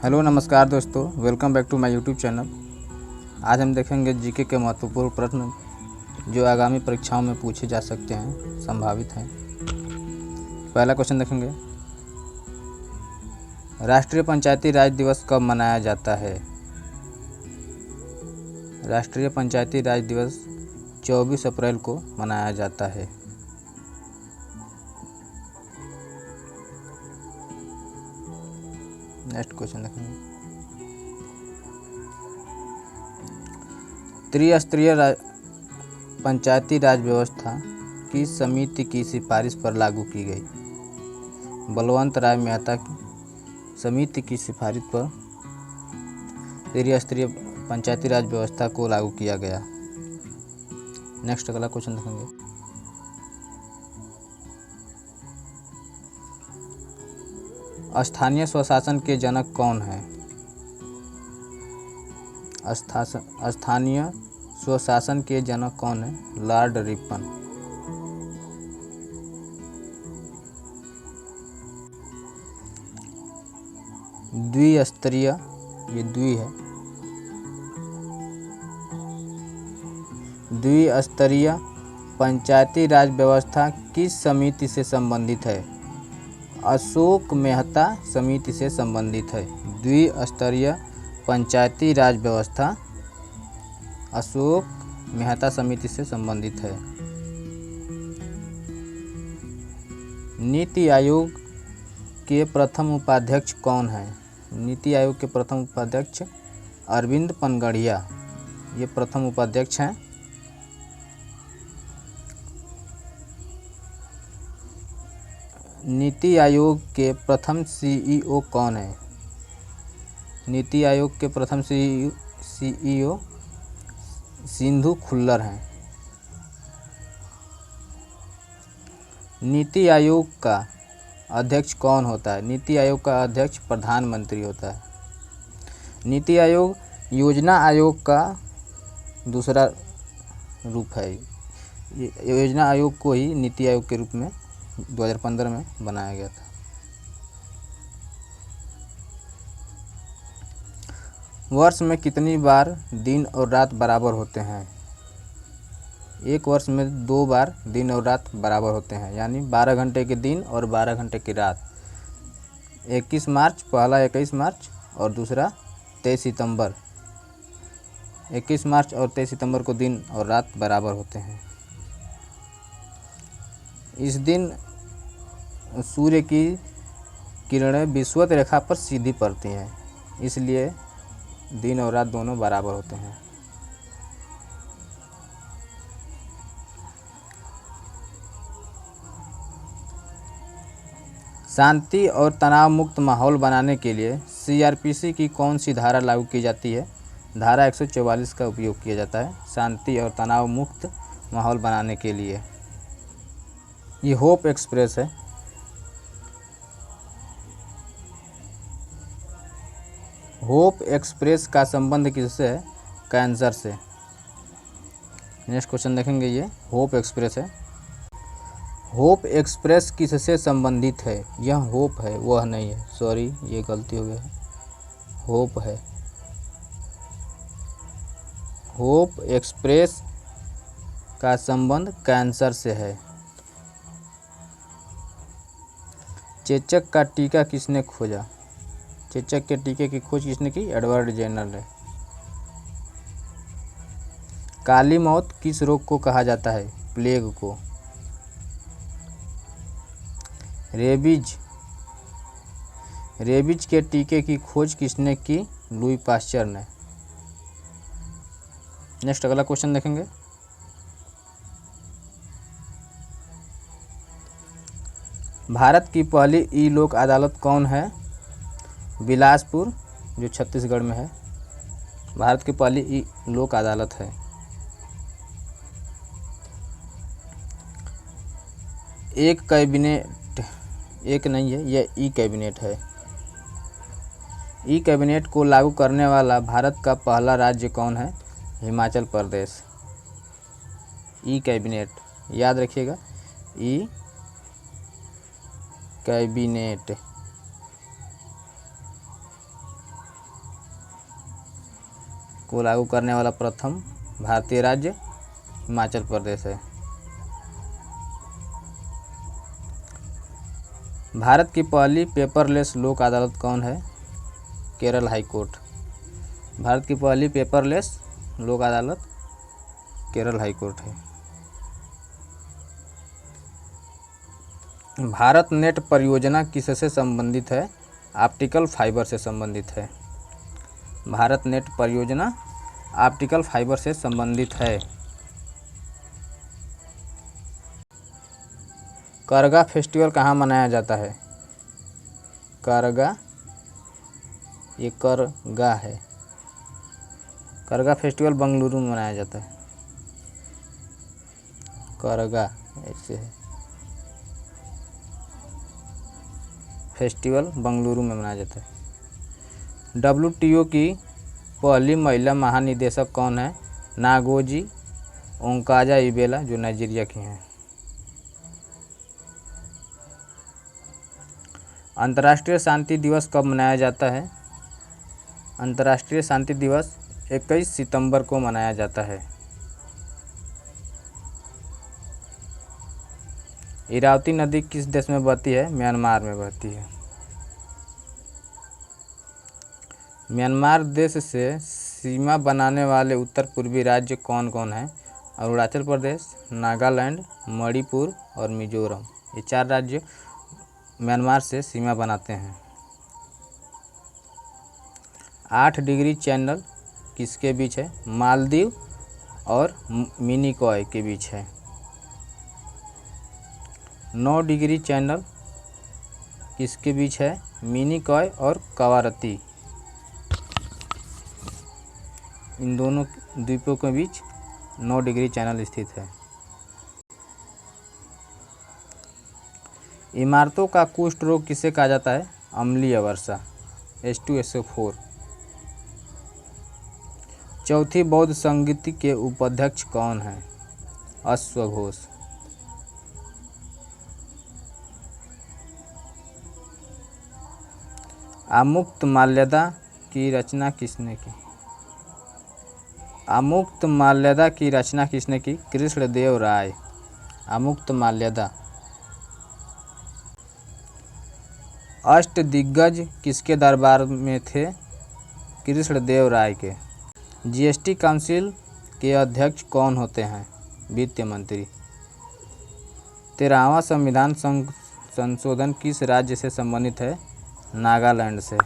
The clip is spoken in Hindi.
हेलो नमस्कार दोस्तों, welcome back to my YouTube channel. आज हम देखेंगे जीके के महत्वपूर्ण प्रश्न जो आगामी परीक्षाओं में पूछे जा सकते हैं, संभावित हैं। पहला क्वेश्चन देखेंगे, राष्ट्रीय पंचायती राज दिवस कब मनाया जाता है? राष्ट्रीय पंचायती राज दिवस 24 अप्रैल को मनाया जाता है। नेक्स्ट क्वेश्चन देखेंगे, त्रिस्तरीय पंचायती राज व्यवस्था किस समिति की सिफारिश पर लागू की गई? बलवंत राय मेहता की समिति की सिफारिश पर त्रिस्तरीय पंचायती राज व्यवस्था को लागू किया गया। नेक्स्ट अगला क्वेश्चन देखेंगे, स्थानीय स्वशासन के जनक कौन हैं? स्थानीय स्वशासन के जनक कौन है? Lord Ripon. द्विस्तरीय, ये द्वि है, द्विस्तरीय पंचायती राज व्यवस्था किस समिति से संबंधित है? अशोक मेहता समिति से संबंधित है। द्विस्तरीय पंचायती राज व्यवस्था अशोक मेहता समिति से संबंधित है। नीति आयोग के प्रथम उपाध्यक्ष कौन है? नीति आयोग के प्रथम उपाध्यक्ष अरविंद पनगड़िया, ये प्रथम उपाध्यक्ष हैं। नीति आयोग के प्रथम सीईओ कौन है? नीति आयोग के प्रथम सीईओ सिंधु खुल्लर हैं। नीति आयोग का अध्यक्ष कौन होता है? नीति आयोग का अध्यक्ष प्रधानमंत्री होता है। नीति आयोग योजना आयोग का दूसरा रूप है। योजना आयोग को ही नीति आयोग के रूप में 2015 में बनाया गया था। वर्ष में कितनी बार दिन और रात बराबर होते हैं? एक वर्ष में 2 बार दिन और रात बराबर होते हैं, यानी 12 घंटे के दिन और 12 घंटे की रात। 21 मार्च, पहला 21 मार्च और दूसरा 23 सितंबर। 21 मार्च और 23 सितंबर को दिन और रात बराबर होते हैं। इस दिन सूर्य की किरणें विषुवत रेखा पर सीधी पड़ती हैं, इसलिए दिन और रात दोनों बराबर होते हैं। शांति और तनाव मुक्त माहौल बनाने के लिए सीआरपीसी की कौन सी धारा लागू की जाती है? धारा 144 का उपयोग किया जाता है शांति और तनाव मुक्त माहौल बनाने के लिए। ये होप एक्सप्रेस है। होप एक्सप्रेस का संबंध किससे है? कैंसर से। नेक्स्ट क्वेश्चन देखेंगे, ये होप एक्सप्रेस है। होप एक्सप्रेस किससे संबंधित है? यह होप है, वह नहीं है, सॉरी ये गलती हो गई है। होप है। होप एक्सप्रेस का संबंध कैंसर से है। चेचक का टीका किसने खोजा? चेचक के टीके की खोज किसने की? एडवर्ड जेनर ने। काली मौत किस रोग को कहा जाता है? प्लेग को। रेबीज, रेबीज के टीके की खोज किसने की? लुई पास्चर ने। नेक्स्ट अगला क्वेश्चन देखेंगे, भारत की पहली ई लोक अदालत कौन है? बिलासपुर, जो छत्तीसगढ़ में है, भारत की पहली ई लोक अदालत है। एक कैबिनेट, एक नहीं है, यह ई कैबिनेट है। ई कैबिनेट को लागू करने वाला भारत का पहला राज्य कौन है? हिमाचल प्रदेश। ई कैबिनेट याद रखिएगा, ई कैबिनेट। को लागू करने वाला प्रथम भारतीय राज्य हिमाचल प्रदेश है। भारत की पहली पेपरलेस लोक अदालत कौन है? Kerala high court. भारत की पहली पेपरलेस लोक अदालत केरल हाई कोर्ट है। भारत नेट परियोजना किससे संबंधित है? ऑप्टिकल फाइबर से संबंधित है। भारत नेट परियोजना ऑप्टिकल फाइबर से संबंधित है। करगा फेस्टिवल कहाँ मनाया जाता है? करगा, ये करगा है। करगा फेस्टिवल बेंगलुरु में मनाया जाता है। करगा ऐसे है, फेस्टिवल बेंगलुरु में मनाया जाता है। WTO की पहली महिला महानिदेशक कौन है? नागोजी ओंकाजा-इबेला, जो नाइजीरिया की हैं। अंतर्राष्ट्रीय शांति दिवस कब मनाया जाता है? अंतर्राष्ट्रीय शांति दिवस 21 सितंबर को मनाया जाता है। इरावती नदी किस देश में बहती है? म्यांमार में बहती है। म्यांमार देश से सीमा बनाने वाले उत्तर पूर्वी राज्य कौन कौन हैं? अरुणाचल प्रदेश, नागालैंड, मणिपुर और मिजोरम। ये 4 राज्य म्यांमार से सीमा बनाते हैं। 8 डिग्री चैनल किसके बीच है? मालदीव और मिनिकॉय के बीच है। 9 डिग्री चैनल किसके बीच है? मिनिकॉय और कवारती, इन दोनों द्वीपों के बीच 9 डिग्री चैनल स्थित है। इमारतों का कुष्ठ रोग किसे कहा जाता है? अम्लीय वर्षा, H2SO4। चौथी बौद्ध संगीति के उपाध्यक्ष कौन हैं? अश्वघोष। आमुक्तमाल्यदा की रचना किसने की? आमुक्तमाल्यदा की रचना किसने की? कृष्णदेव राय। आमुक्तमाल्यदा। अष्टदिग्गज किसके दरबार में थे? कृष्णदेव राय के। GST काउंसिल के अध्यक्ष कौन होते हैं? वित्त मंत्री। 13वां संविधान संशोधन किस राज्य से संबंधित है? नागालैंड से।